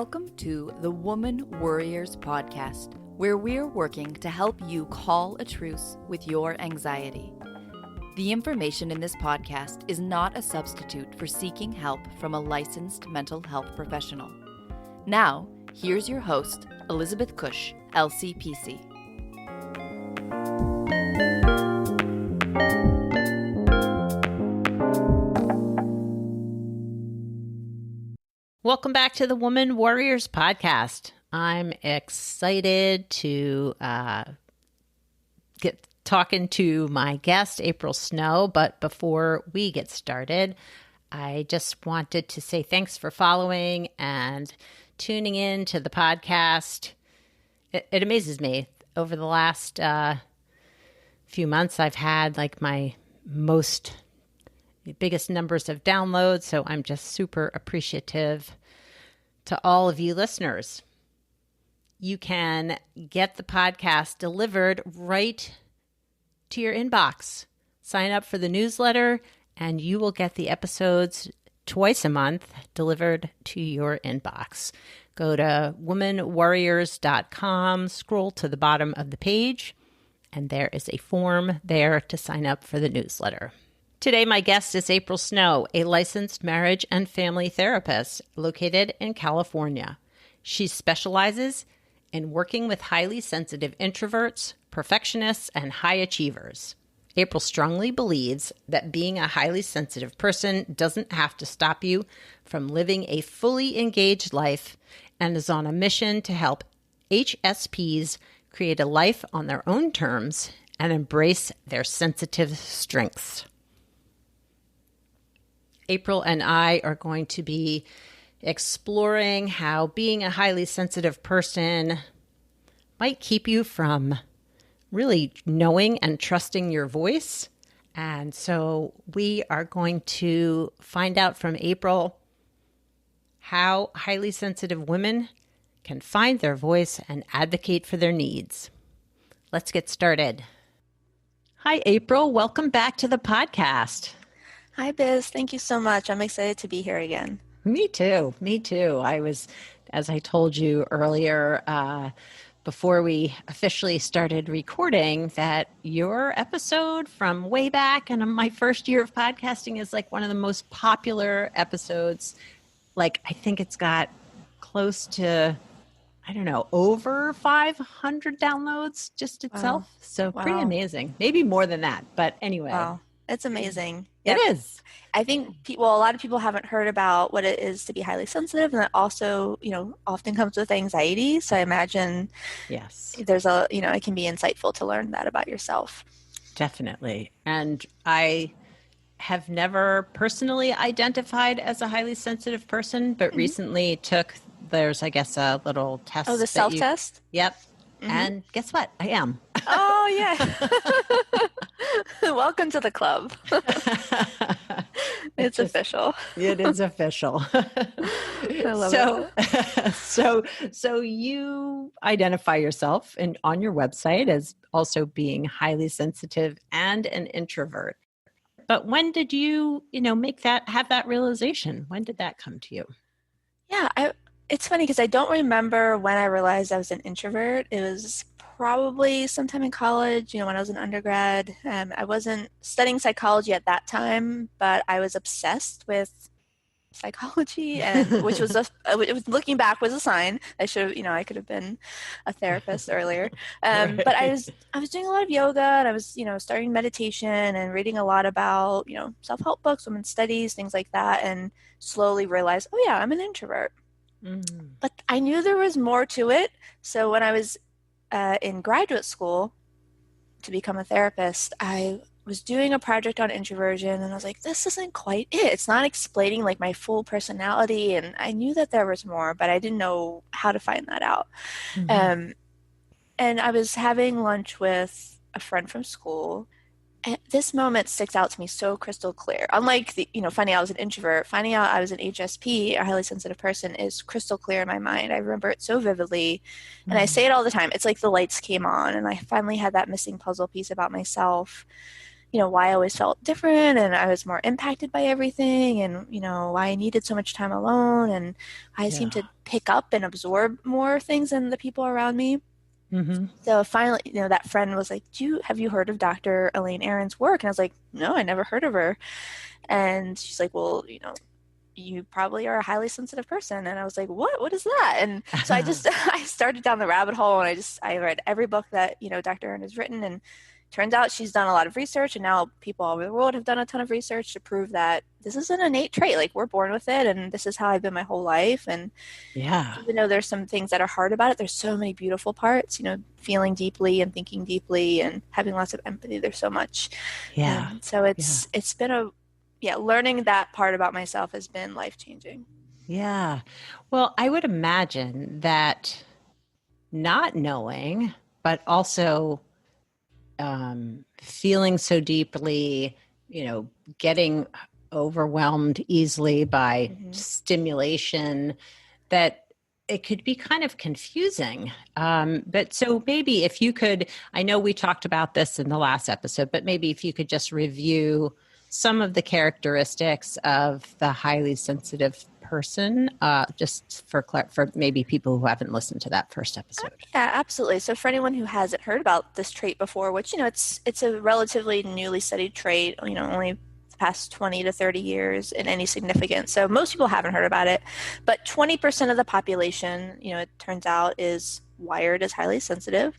Welcome to the Woman Worriers podcast, where we're working to help you call a truce with your anxiety. The information in this podcast is not a substitute for seeking help from a licensed mental health professional. Now, here's your host, Elizabeth Cush, LCPC. Welcome back to the Woman Worriers podcast. I'm excited to get talking to my guest, April Snow. But before we get started, I just wanted to say thanks for following and tuning in to the podcast. It amazes me. Over the last few months, I've had like my biggest numbers of downloads, so I'm just super appreciative to all of you listeners. You can get the podcast delivered right to your inbox. Sign up for the newsletter, and you will get the episodes twice a month delivered to your inbox. Go to womanworriers.com, scroll to the bottom of the page, and there is a form there to sign up for the newsletter. Today, my guest is April Snow, a licensed marriage and family therapist located in California. She specializes in working with highly sensitive introverts, perfectionists, and high achievers. April strongly believes that being a highly sensitive person doesn't have to stop you from living a fully engaged life and is on a mission to help HSPs create a life on their own terms and embrace their sensitive strengths. April and I are going to be exploring how being a highly sensitive person might keep you from really knowing and trusting your voice. And so we are going to find out from April how highly sensitive women can find their voice and advocate for their needs. Let's get started. Hi, April. Welcome back to the podcast. Hi, Biz. Thank you so much. I'm excited to be here again. Me too. I was, as I told you earlier, before we officially started recording, that your episode from way back in my first year of podcasting is like one of the most popular episodes. Like, I think it's got close to, over 500 downloads just itself. Wow. So pretty amazing. Maybe more than that. But anyway. Wow. It's amazing. It is. I think a lot of people haven't heard about what it is to be highly sensitive, and that also, often comes with anxiety. So I imagine there's it can be insightful to learn that about yourself. Definitely. And I have never personally identified as a highly sensitive person, but recently there's, I guess, a little test. Oh, the self-test? Yep. Mm-hmm. And guess what? I am. Oh, yeah. Welcome to the club. It's official. It is official. I love it. So you identify yourself on your website as also being highly sensitive and an introvert. But when did you, have that realization? When did that come to you? Yeah, it's funny because I don't remember when I realized I was an introvert. It was probably sometime in college, when I was an undergrad. I wasn't studying psychology at that time, but I was obsessed with psychology, and which was looking back was a sign. I should have, I could have been a therapist earlier. Right. But I was doing a lot of yoga, and I was, starting meditation and reading a lot about, self-help books, women's studies, things like that, and slowly realized, oh yeah, I'm an introvert. Mm-hmm. But I knew there was more to it. So when I was in graduate school to become a therapist, I was doing a project on introversion, and I was like, this isn't quite it. It's not explaining like my full personality. And I knew that there was more, but I didn't know how to find that out. Mm-hmm. And I was having lunch with a friend from school, and this moment sticks out to me so crystal clear. Unlike finding out I was an introvert, finding out I was an HSP, a highly sensitive person, is crystal clear in my mind. I remember it so vividly, and I say it all the time. It's like the lights came on, and I finally had that missing puzzle piece about myself. why I always felt different and I was more impacted by everything, and, why I needed so much time alone, and I seemed to pick up and absorb more things than the people around me. Mm-hmm. So finally, that friend was like, have you heard of Dr. Elaine Aron's work? And I was like, no, I never heard of her. And she's like, well, you probably are a highly sensitive person. And I was like, what is that? And so I started down the rabbit hole, and I read every book that, Dr. Aaron has written. And turns out she's done a lot of research, and now people all over the world have done a ton of research to prove that this is an innate trait. Like, we're born with it, and this is how I've been my whole life. And even though there's some things that are hard about it, there's so many beautiful parts, feeling deeply and thinking deeply and having lots of empathy. There's so much. So it's been learning that part about myself has been life-changing. Yeah. Well, I would imagine that not knowing, but also feeling so deeply, getting overwhelmed easily by stimulation, that it could be kind of confusing. But so maybe if you could, I know we talked about this in the last episode, but maybe if you could just review some of the characteristics of the highly sensitive person, just for maybe people who haven't listened to that first episode. Yeah, absolutely. So for anyone who hasn't heard about this trait before, which, it's a relatively newly studied trait, only the past 20 to 30 years in any significance. So most people haven't heard about it, but 20% of the population, it turns out, is wired as highly sensitive.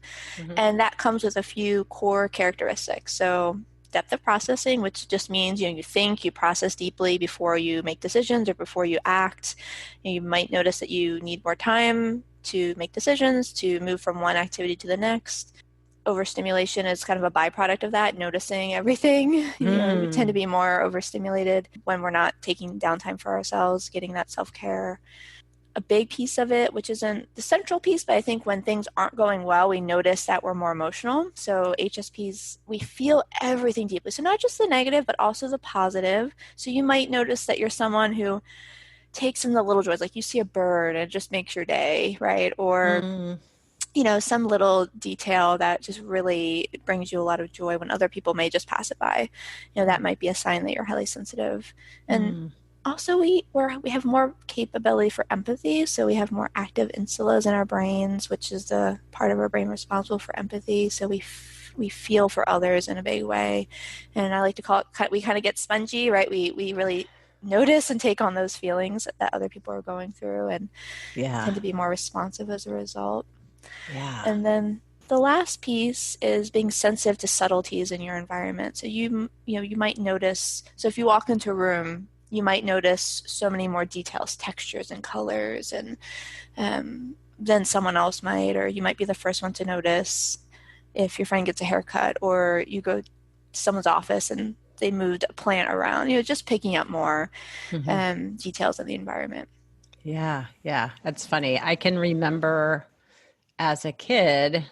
And that comes with a few core characteristics. So depth of processing, which just means, you think, you process deeply before you make decisions or before you act. You might notice that you need more time to make decisions, to move from one activity to the next. Overstimulation is kind of a byproduct of that, noticing everything. We tend to be more overstimulated when we're not taking downtime for ourselves, getting that self-care. A big piece of it, which isn't the central piece, but I think when things aren't going well, we notice that we're more emotional. So HSPs, we feel everything deeply. So not just the negative, but also the positive. So you might notice that you're someone who takes in the little joys, like you see a bird and it just makes your day, right? Or some little detail that just really brings you a lot of joy when other people may just pass it by. That might be a sign that you're highly sensitive. And also, we have more capability for empathy, so we have more active insulas in our brains, which is the part of our brain responsible for empathy. So we feel for others in a big way, and I like to call it, we kind of get spongy, right? We really notice and take on those feelings that other people are going through, and tend to be more responsive as a result. And then the last piece is being sensitive to subtleties in your environment. So you might notice. So if you walk into a room, you might notice so many more details, textures and colors, and than someone else might, or you might be the first one to notice if your friend gets a haircut, or you go to someone's office and they moved a plant around, just picking up more details of the environment. Yeah. That's funny. I can remember as a kid,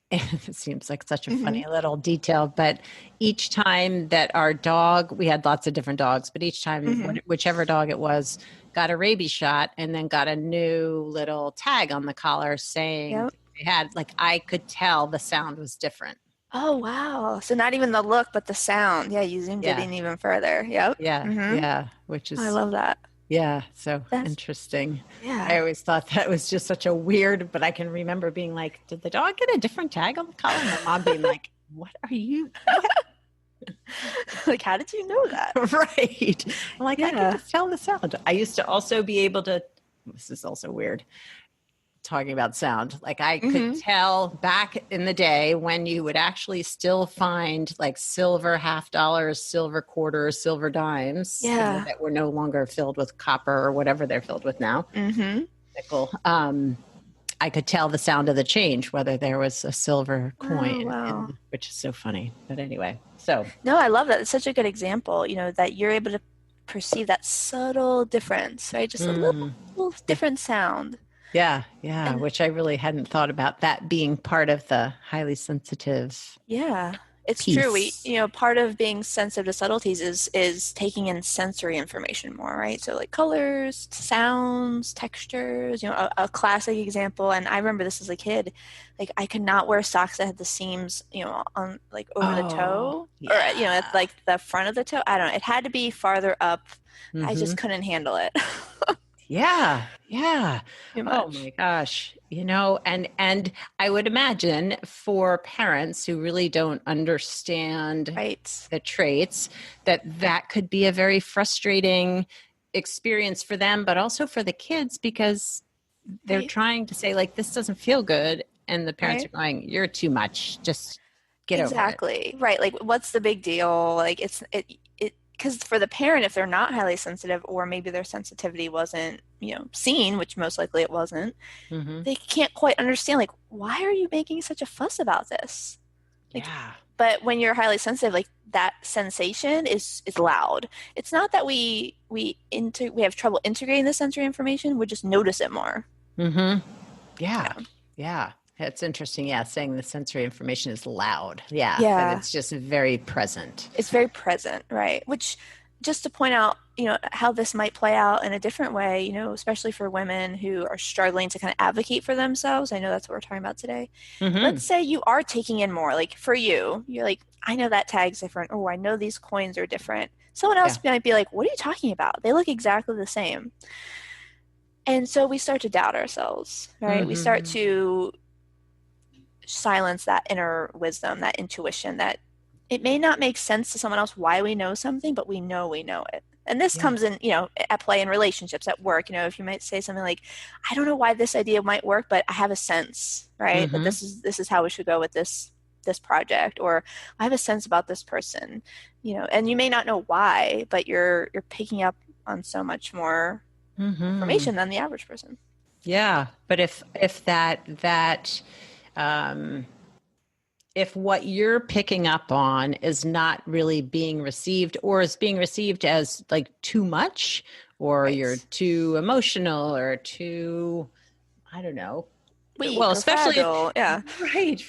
it seems like such a funny little detail, but each time that our dog, we had lots of different dogs, but each time, whichever dog it was, got a rabies shot and then got a new little tag on the collar saying they had, like, I could tell the sound was different. Oh, wow. So not even the look, but the sound. Yeah, you zoomed it in even further. Yep. Yeah. Which is, I love that. Yeah, so that's interesting. Yeah. I always thought that was just such a weird, but I can remember being like, did the dog get a different tag on the collar? And my mom being like, what are you? Like, how did you know that? Right. I'm like, I can just tell the sound. I used to also be able to, this is also weird, talking about sound. Like, I could tell back in the day when you would actually still find like silver $50, silver quarters, silver dimes that were no longer filled with copper or whatever they're filled with now. Nickel. I could tell the sound of the change, whether there was a silver coin, which is so funny. But anyway, so. No, I love that. It's such a good example, that you're able to perceive that subtle difference, right? Just a little different sound. Yeah, which I really hadn't thought about, that being part of the highly sensitive. Yeah, It's true. piece. Part of being sensitive to subtleties is taking in sensory information more, right? So like colors, sounds, textures, a classic example. And I remember this as a kid, like I could not wear socks that had the seams, on like over the Oh, toe or, yeah. at like the front of the toe. I don't know. It had to be farther up. I Mm-hmm. just couldn't handle it Yeah, yeah. too Oh my much. gosh. And I would imagine for parents who really don't understand Right. the traits that could be a very frustrating experience for them, but also for the kids because they're Right. trying to say like this doesn't feel good and the parents are Right. going, you're too much. Just get over it. Exactly. Right. Like, what's the big deal? Like, because for the parent, if they're not highly sensitive, or maybe their sensitivity wasn't, seen, which most likely it wasn't, Hmm. they can't quite understand, like, why are you making such a fuss about this? Like, Yeah. but when you're highly sensitive, like that sensation is loud. It's not that we have trouble integrating the sensory information, we just notice it more. Hmm. Yeah. Yeah. Yeah. It's interesting. Yeah. Saying the sensory information is loud. Yeah. That Yeah. it's just very present. It's very present, right? Which, just to point out, how this might play out in a different way, especially for women who are struggling to kind of advocate for themselves. I know that's what we're talking about today. Hmm. Let's say you are taking in more, like for you, you're like, I know that tag's different, or I know these coins are different. Someone Yeah. else might be like, what are you talking about? They look exactly the same. And so we start to doubt ourselves, right? We start Hmm. to silence that inner wisdom, that intuition, that it may not make sense to someone else why we know something, but we know it. And this Yeah. comes in, at play in relationships, at work. If you might say something like, I don't know why this idea might work, but I have a sense, right? That Hmm. this is how we should go with this project, or I have a sense about this person, and you may not know why, but you're picking up on so much more Hmm. information than the average person. Yeah. But if that um if what you're picking up on is not really being received or is being received as like too much or you're Right. too emotional or too, I don't know. Well, Weak or especially fragile. Yeah.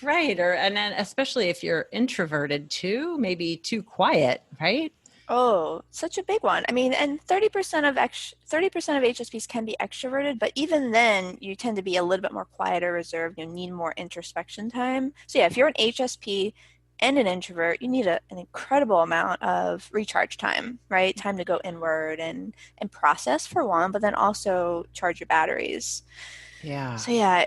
right. Or and then especially if you're introverted too, maybe too quiet, right? Oh, such a big one. I mean, and 30% of HSPs can be extroverted, but even then, you tend to be a little bit more quiet or reserved. You need more introspection time. So yeah, if you're an HSP and an introvert, you need an incredible amount of recharge time, right? Time to go inward and process for one, but then also charge your batteries. Yeah. So yeah,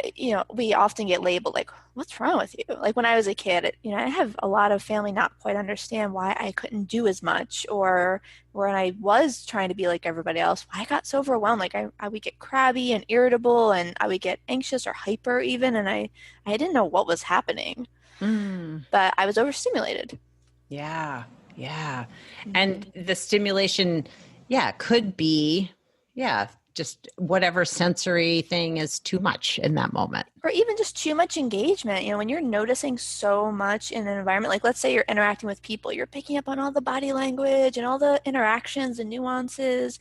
we often get labeled like, what's wrong with you? Like when I was a kid, I have a lot of family not quite understand why I couldn't do as much, or when I was trying to be like everybody else, why I got so overwhelmed. Like I would get crabby and irritable, and I would get anxious or hyper even, and I didn't know what was happening, Mm. but I was overstimulated. Yeah. Yeah. And Mhm. the stimulation, yeah, could be, yeah, just whatever sensory thing is too much in that moment. Or even just too much engagement. When you're noticing so much in an environment, like let's say you're interacting with people, you're picking up on all the body language and all the interactions and nuances.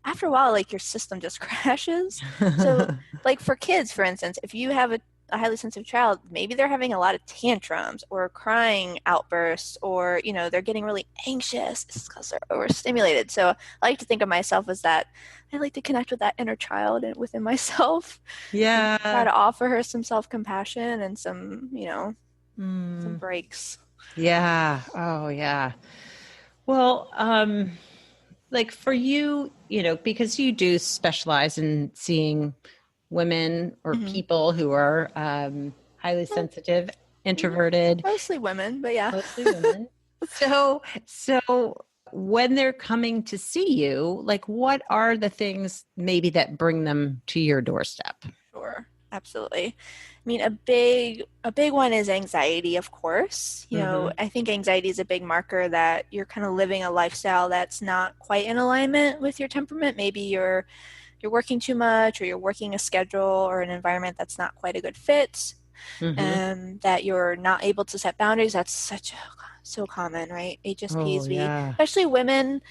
After a while, like your system just crashes. So, like for kids, for instance, if you have a highly sensitive child, maybe they're having a lot of tantrums or crying outbursts, or they're getting really anxious. It's because they're overstimulated. So I like to think of myself as that. I like to connect with that inner child and within myself, and try Yeah. to offer her some self-compassion and some Mm. breaks. Yeah. Oh, yeah. Well, like for you, because you do specialize in seeing women or Mm-hmm. people who are highly sensitive, introverted, Mostly women, but yeah. mostly women. So when they're coming to see you, like what are the things maybe that bring them to your doorstep? Sure, absolutely. I mean, a big one is anxiety, of course. Mm-hmm. I think anxiety is a big marker that you're kind of living a lifestyle that's not quite in alignment with your temperament. Maybe you're working too much, or you're working a schedule or an environment that's not quite a good fit, Mm-hmm. and that you're not able to set boundaries. That's so common, right? Oh, HSPs, yeah. especially women,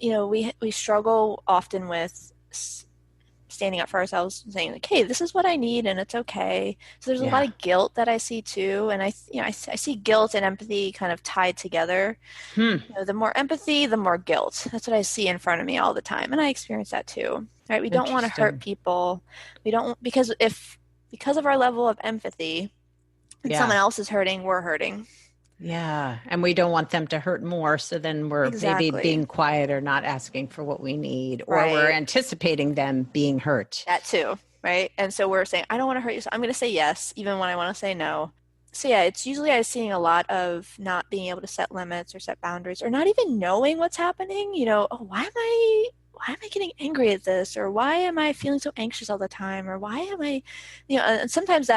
we struggle often with standing up for ourselves and saying like, hey, this is what I need and it's okay. So there's a lot Yeah. of guilt that I see too. And I see guilt and empathy kind of tied together. Hmm. The more empathy, the more guilt. That's what I see in front of me all the time. And I experience that too, right? We don't want to hurt Interesting. people. We don't, because of our level of empathy and Yeah. someone else is hurting, we're hurting. Yeah. And we don't want them to hurt more. So then we're maybe Exactly. being quiet or not asking for what we need, or we're Right. anticipating them being hurt. That too, right? And so we're saying, I don't want to hurt you, so I'm going to say yes, even when I want to say no. So yeah, it's usually I'm seeing a lot of not being able to set limits or set boundaries or not even knowing what's happening. Oh, why am I getting angry at this? Or why am I feeling so anxious all the time? Or why am I, and sometimes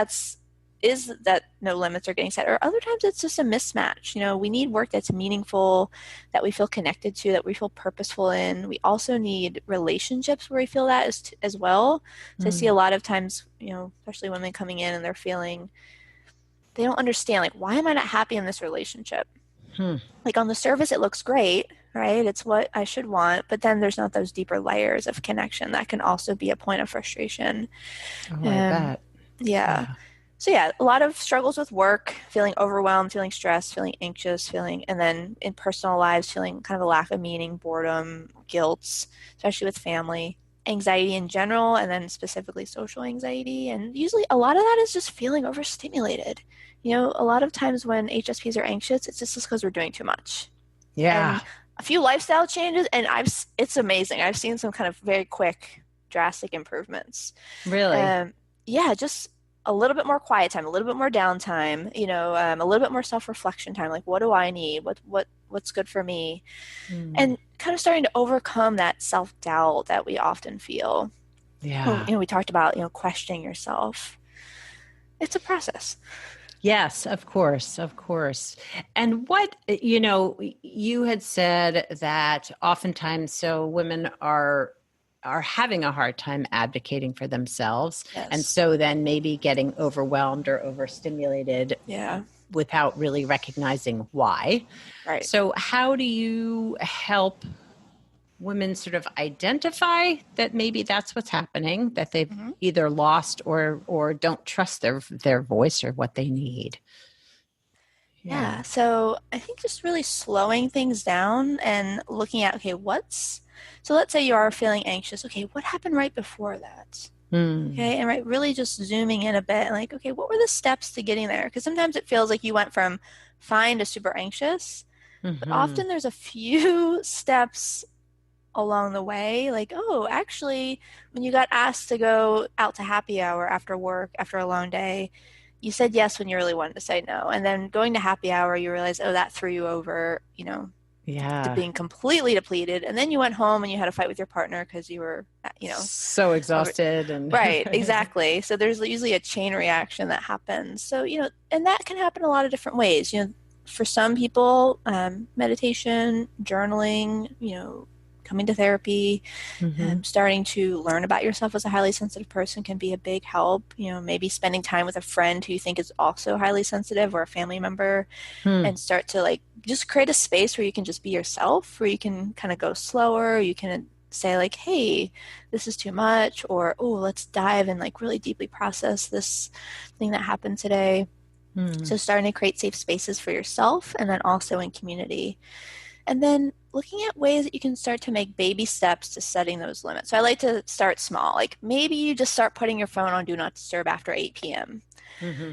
is that no limits are getting set, or other times it's just a mismatch. We need work that's meaningful, that we feel connected to, that we feel purposeful in. We also need relationships where we feel that as well. So I see a lot of times, especially women coming in and they don't understand, like, why am I not happy in this relationship? Like on the surface, it looks great, right? It's what I should want, but then there's not those deeper layers of connection that can also be a point of frustration. Oh, I bet. Yeah. Yeah. So yeah, a lot of struggles with work, feeling overwhelmed, feeling stressed, feeling anxious, and then in personal lives, feeling kind of a lack of meaning, boredom, guilt, especially with family, anxiety in general, and then specifically social anxiety. And usually a lot of that is just feeling overstimulated. A lot of times when HSPs are anxious, it's just because we're doing too much. Yeah. And a few lifestyle changes, and it's amazing. I've seen some kind of very quick, drastic improvements. Really? Yeah, just a little bit more quiet time, a little bit more downtime, a little bit more self-reflection time. Like, what do I need? What's good for me? And kind of starting to overcome that self-doubt that we often feel. Yeah. We talked about, questioning yourself. It's a process. Yes, of course, of course. And you had said that oftentimes so women are having a hard time advocating for themselves. Yes. And so then maybe getting overwhelmed or overstimulated Yeah. without really recognizing why. Right. So how do you help women sort of identify that maybe that's what's happening, that they've either lost or don't trust their voice or what they need? Yeah. So I think just really slowing things down and looking at, okay, so let's say you are feeling anxious. Okay, what happened right before that? Okay, and right, really just zooming in a bit and like, okay, what were the steps to getting there? Because sometimes it feels like you went from fine to super anxious, but often there's a few steps along the way. Like, oh, actually, when you got asked to go out to happy hour after work, after a long day, you said yes when you really wanted to say no. And then going to happy hour, you realize, oh, that threw you over, to being completely depleted. And then you went home and you had a fight with your partner because you were, so exhausted right, exactly. So there's usually a chain reaction that happens. So, and that can happen a lot of different ways. For some people, meditation, journaling, coming to therapy, starting to learn about yourself as a highly sensitive person can be a big help. Maybe spending time with a friend who you think is also highly sensitive or a family member and start to just create a space where you can just be yourself, where you can kind of go slower. You can say like, hey, this is too much, or, oh, let's dive and really deeply process this thing that happened today. So starting to create safe spaces for yourself and then also in community. And then looking at ways that you can start to make baby steps to setting those limits. So I like to start small. Like maybe you just start putting your phone on Do Not Disturb after 8 p.m.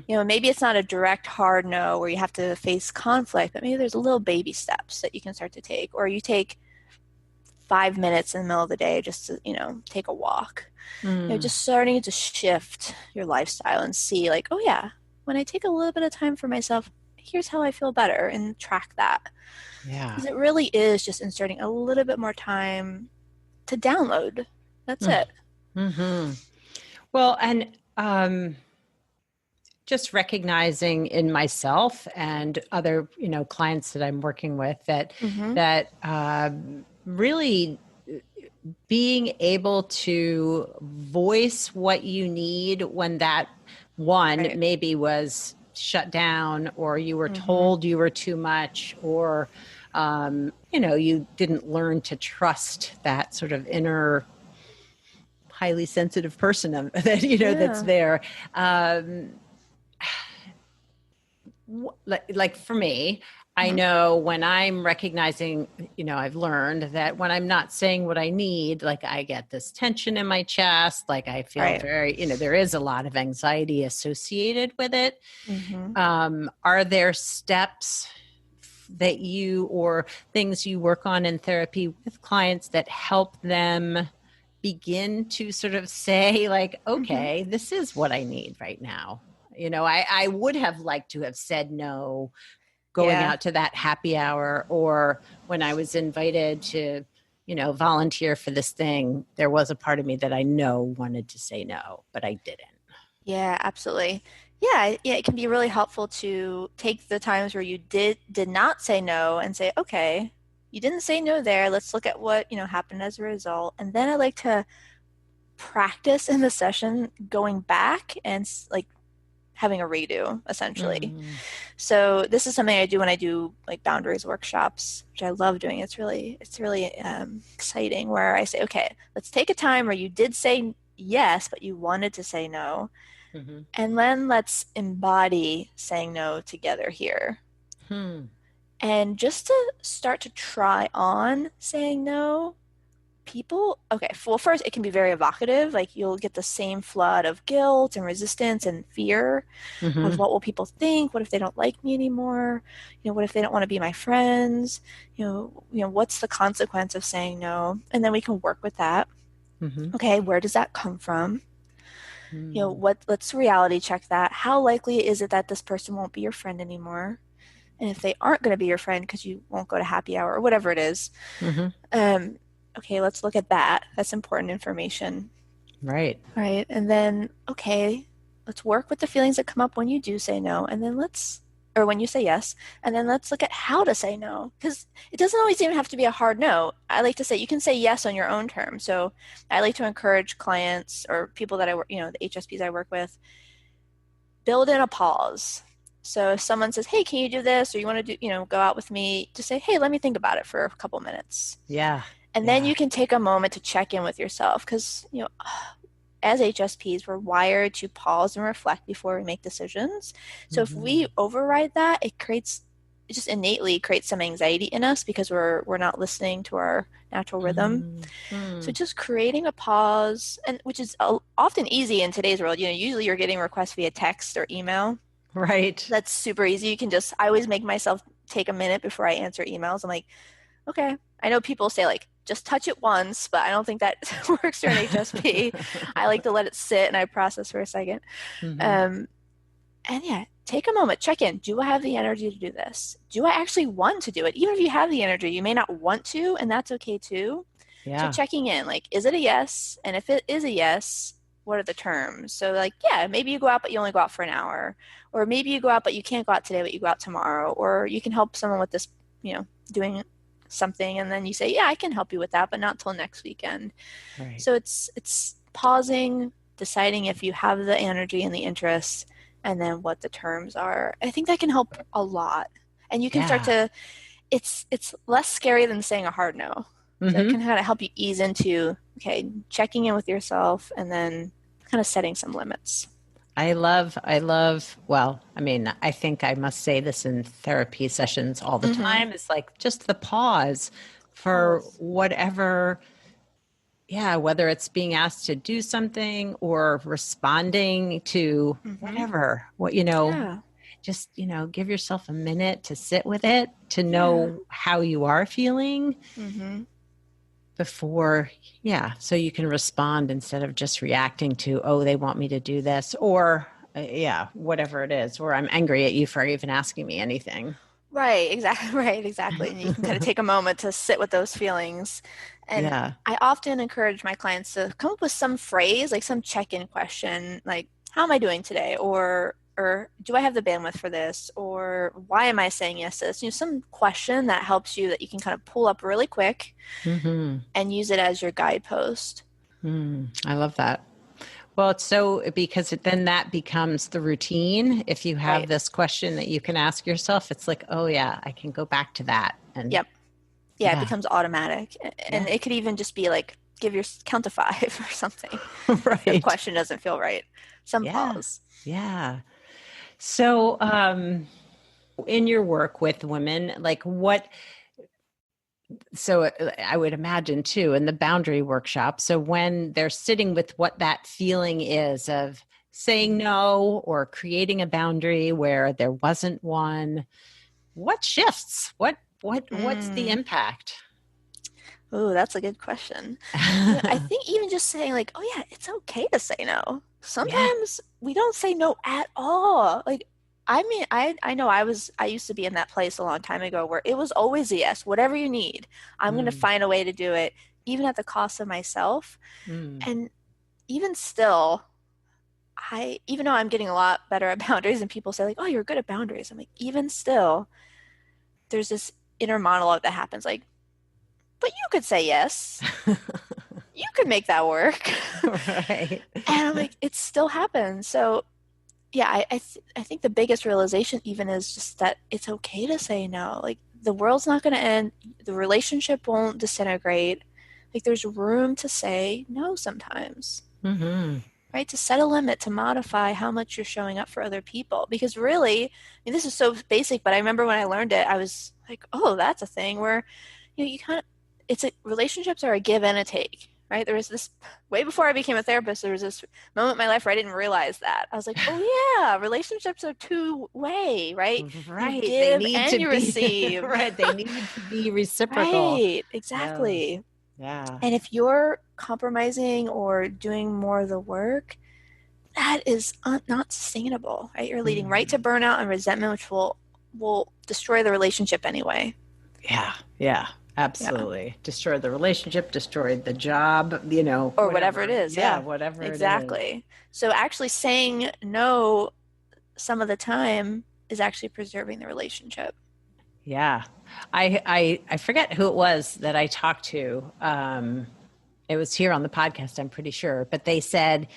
Maybe it's not a direct hard no where you have to face conflict, but maybe there's little baby steps that you can start to take. Or you take 5 minutes in the middle of the day just to, take a walk. Just starting to shift your lifestyle and see like, oh yeah, when I take a little bit of time for myself, here's how I feel better, and track that. Yeah. Because it really is just inserting a little bit more time to download. That's it. Well, and just recognizing in myself and other, clients that I'm working with that really being able to voice what you need when that one maybe was shut down, or you were told you were too much, or you didn't learn to trust that sort of inner highly sensitive person that, that's there. Like for me, I know when I'm recognizing, I've learned that when I'm not saying what I need, like I get this tension in my chest, like I feel very, there is a lot of anxiety associated with it. Are there steps that or things you work on in therapy with clients that help them begin to sort of say like, okay, this is what I need right now? I would have liked to have said no going out to that happy hour, or when I was invited to, volunteer for this thing, there was a part of me that I know wanted to say no, but I didn't. Yeah, absolutely. Yeah, it can be really helpful to take the times where you did not say no and say, okay, you didn't say no there. Let's look at what, happened as a result. And then I like to practice in the session going back and like having a redo, essentially. So this is something I do when I do like boundaries workshops, which I love doing. It's really exciting, where I say, okay, let's take a time where you did say yes, but you wanted to say no. And then let's embody saying no together here. And just to start to try on saying no, well, first it can be very evocative. Like you'll get the same flood of guilt and resistance and fear of what will people think? What if they don't like me anymore? What if they don't want to be my friends? What's the consequence of saying no? And then we can work with that. Okay, where does that come from? Let's reality check that. How likely is it that this person won't be your friend anymore? And if they aren't going to be your friend because you won't go to happy hour or whatever it is, okay, let's look at that. That's important information. Right. And then, okay, let's work with the feelings that come up when you do say no. And then or when you say yes, and then let's look at how to say no. Because it doesn't always even have to be a hard no. I like to say you can say yes on your own terms. So I like to encourage clients or people that I work, the HSPs I work with, build in a pause. So if someone says, hey, can you do this? Or you want to do, go out with me, just say, hey, let me think about it for a couple minutes. Yeah. And then you can take a moment to check in with yourself, because, as HSPs, we're wired to pause and reflect before we make decisions. So if we override that, it just innately creates some anxiety in us because we're not listening to our natural rhythm. So just creating a pause, and which is often easy in today's world. Usually you're getting requests via text or email. Right. That's super easy. I always make myself take a minute before I answer emails. I'm like, okay. I know people say like, just touch it once, but I don't think that works for an HSP. I like to let it sit and I process for a second. And yeah, take a moment, check in. Do I have the energy to do this? Do I actually want to do it? Even if you have the energy, you may not want to, and that's okay too. So checking in, like, is it a yes? And if it is a yes, what are the terms? So like, yeah, maybe you go out, but you only go out for an hour. Or maybe you go out, but you can't go out today, but you go out tomorrow. Or you can help someone with this, doing something, and then you say, yeah, I can help you with that, but not till next weekend. Right. So it's pausing, deciding if you have the energy and the interest, and then what the terms are. I think that can help a lot. And you can start to, it's less scary than saying a hard no. So it can kind of help you ease into, okay, checking in with yourself and then kind of setting some limits. I love, well, I mean, I think I must say this in therapy sessions all the time. It's like just the pause for whatever, whether it's being asked to do something or responding to whatever, just, give yourself a minute to sit with it, to know how you are feeling before, so you can respond instead of just reacting to, oh, they want me to do this, or whatever it is, or I'm angry at you for even asking me anything. Right, exactly. And you can kind of take a moment to sit with those feelings. And I often encourage my clients to come up with some phrase, like some check-in question, like, how am I doing today? Or do I have the bandwidth for this? Or why am I saying yes to this? Some question that helps you, that you can kind of pull up really quick and use it as your guidepost. I love that. Well, it's because then that becomes the routine. If you have this question that you can ask yourself, it's like, oh yeah, I can go back to that. And it becomes automatic. And it could even just be like count to 5 or something. Right. The question doesn't feel right. Some Yeah. pause. Yeah. So, in your work with women, like so I would imagine too, in the boundary workshop. So when they're sitting with what that feeling is of saying no or creating a boundary where there wasn't one, what shifts? What's the impact? Oh, that's a good question. I think even just saying like, oh yeah, it's okay to say no. Sometimes we don't say no at all. Like, I mean, I know I used to be in that place a long time ago where it was always a yes, whatever you need. I'm going to find a way to do it, even at the cost of myself. And even still, even though I'm getting a lot better at boundaries and people say like, oh, you're good at boundaries. I'm like, even still, there's this inner monologue that happens like, but you could say yes. You could make that work. Right. And I'm like, it still happens. So yeah, I think the biggest realization even is just that it's okay to say no. Like, the world's not going to end. The relationship won't disintegrate. Like, there's room to say no sometimes. Right? To set a limit, to modify how much you're showing up for other people. Because really, I mean, this is so basic, but I remember when I learned it, I was like, oh, that's a thing where, you kind of, relationships are a give and a take, right? There was this, way before I became a therapist, there was this moment in my life where I didn't realize that. I was like, oh yeah, relationships are two-way, right? Right. You give and you be, receive. Right. They need to be reciprocal. Right, exactly. Yeah. And if you're compromising or doing more of the work, that is not sustainable, right? You're leading right to burnout and resentment, which will destroy the relationship anyway. Yeah. Absolutely. Yeah. Destroy the relationship, destroy the job, or whatever it is. Yeah, whatever exactly. It is. So actually saying no some of the time is actually preserving the relationship. Yeah. I forget who it was that I talked to. It was here on the podcast, I'm pretty sure, but they said,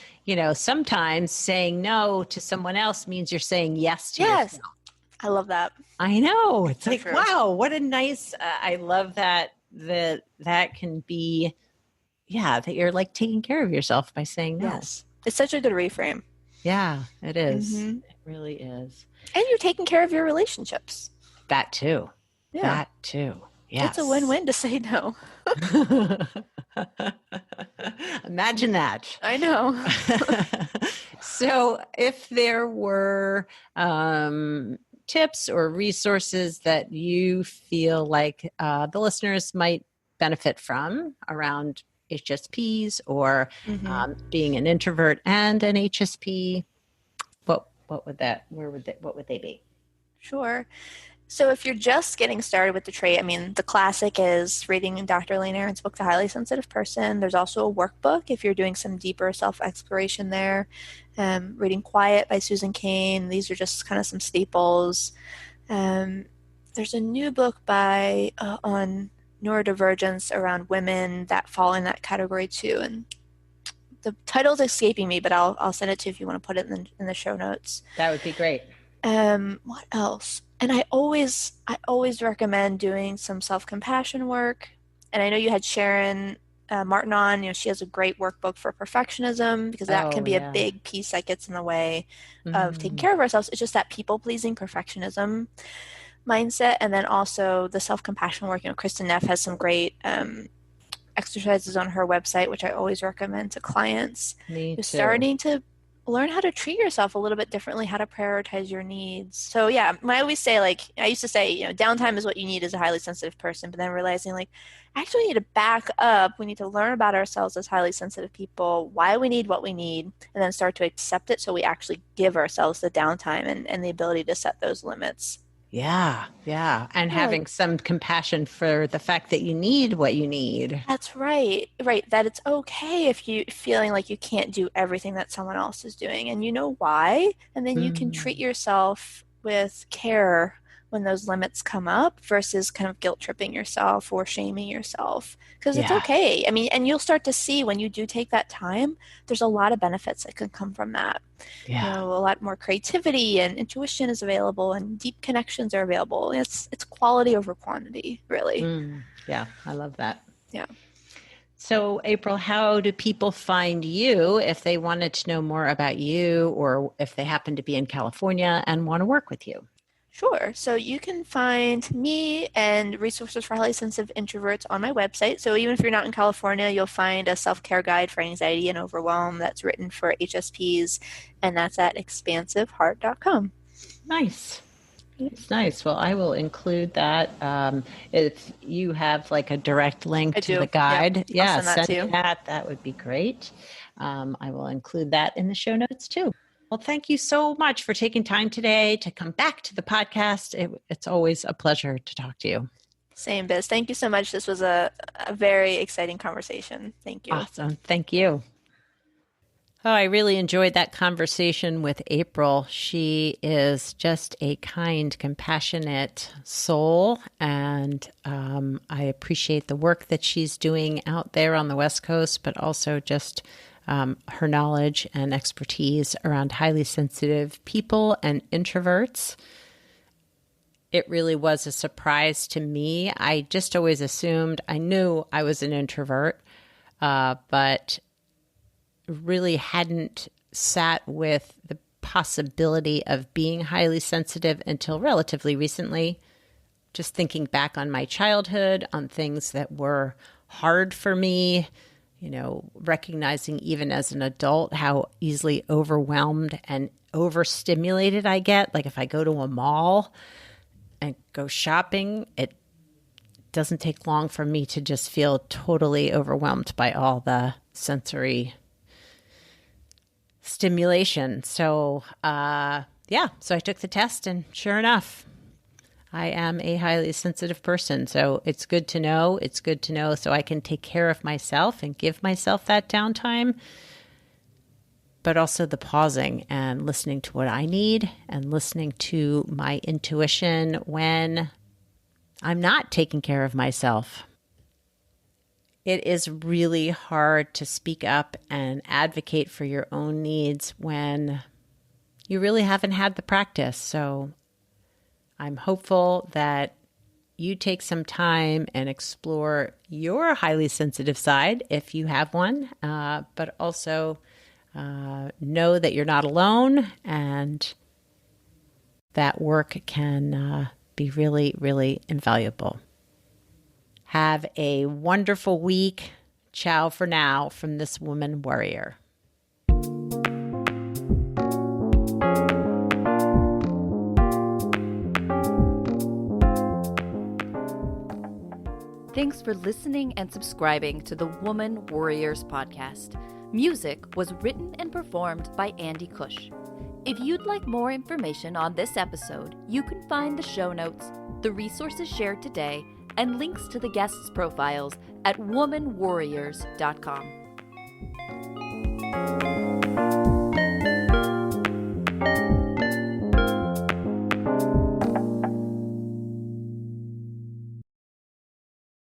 sometimes saying no to someone else means you're saying yes to yourself. I love that. I know. It's like, true. Wow, what a nice, I love that can be, that you're like taking care of yourself by saying no. Yes. It's such a good reframe. Yeah, it is. Mm-hmm. It really is. And you're taking care of your relationships. That too. Yeah. That too. Yes. It's a win-win to say no. Imagine that. I know. So if there were tips or resources that you feel like the listeners might benefit from around HSPs or being an introvert and an HSP, what would they be? Sure. So if you're just getting started with the trait, I mean, the classic is reading Dr. Elaine Aron's book, The Highly Sensitive Person. There's also a workbook if you're doing some deeper self-exploration there. Reading Quiet by Susan Cain. These are just kind of some staples. There's a new book on neurodivergence around women that fall in that category too. And the title's escaping me, but I'll send it to you if you want to put it in the show notes. That would be great. What else? And I always recommend doing some self-compassion work. And I know you had Sharon Martin on. She has a great workbook for perfectionism because that can be a big piece that gets in the way of taking care of ourselves. It's just that people-pleasing perfectionism mindset. And then also the self-compassion work. Kristen Neff has some great exercises on her website, which I always recommend to clients. Me too. Starting to learn how to treat yourself a little bit differently, how to prioritize your needs. So yeah, I always say, I used to say, downtime is what you need as a highly sensitive person, but then realizing actually we need to back up. We need to learn about ourselves as highly sensitive people, why we need what we need, and then start to accept it so we actually give ourselves the downtime and the ability to set those limits. Yeah. And having some compassion for the fact that you need what you need. That's right. Right. That it's okay if you feeling like you can't do everything that someone else is doing, and you know why. And then you can treat yourself with care when those limits come up versus kind of guilt tripping yourself or shaming yourself, because it's okay. I mean, and you'll start to see when you do take that time, there's a lot of benefits that can come from that. A lot more creativity and intuition is available and deep connections are available. It's quality over quantity, really. Yeah, I love that. Yeah. So, April, how do people find you if they wanted to know more about you or if they happen to be in California and want to work with you? Sure. So you can find me and resources for highly sensitive introverts on my website. So even if you're not in California, you'll find a self-care guide for anxiety and overwhelm that's written for HSPs, and that's at expansiveheart.com. Nice. It's nice. Well, I will include that. If you have like a direct link to the guide, Yep. I'll send that to you. That would be great. I will include that in the show notes too. Well, thank you so much for taking time today to come back to the podcast. It's always a pleasure to talk to you. Same, Biz. Thank you so much. This was a very exciting conversation. Thank you. Awesome. Thank you. Oh, I really enjoyed that conversation with April. She is just a kind, compassionate soul, and I appreciate the work that she's doing out there on the West Coast, but also just her knowledge and expertise around highly sensitive people and introverts. It really was a surprise to me. I just always assumed, I knew I was an introvert, but really hadn't sat with the possibility of being highly sensitive until relatively recently. Just thinking back on my childhood, on things that were hard for me, recognizing even as an adult how easily overwhelmed and overstimulated I get. Like if I go to a mall and go shopping, it doesn't take long for me to just feel totally overwhelmed by all the sensory stimulation. So, so I took the test, and sure enough, I am a highly sensitive person. So it's good to know. It's good to know so I can take care of myself and give myself that downtime, but also the pausing and listening to what I need and listening to my intuition when I'm not taking care of myself. It is really hard to speak up and advocate for your own needs when you really haven't had the practice. So I'm hopeful that you take some time and explore your highly sensitive side if you have one, but also know that you're not alone and that work can be really, really invaluable. Have a wonderful week. Ciao for now from this Woman Worrier. Thanks for listening and subscribing to the Woman Worriers podcast. Music was written and performed by Andy Cush. If you'd like more information on this episode, you can find the show notes, the resources shared today, and links to the guests' profiles at womanworriers.com.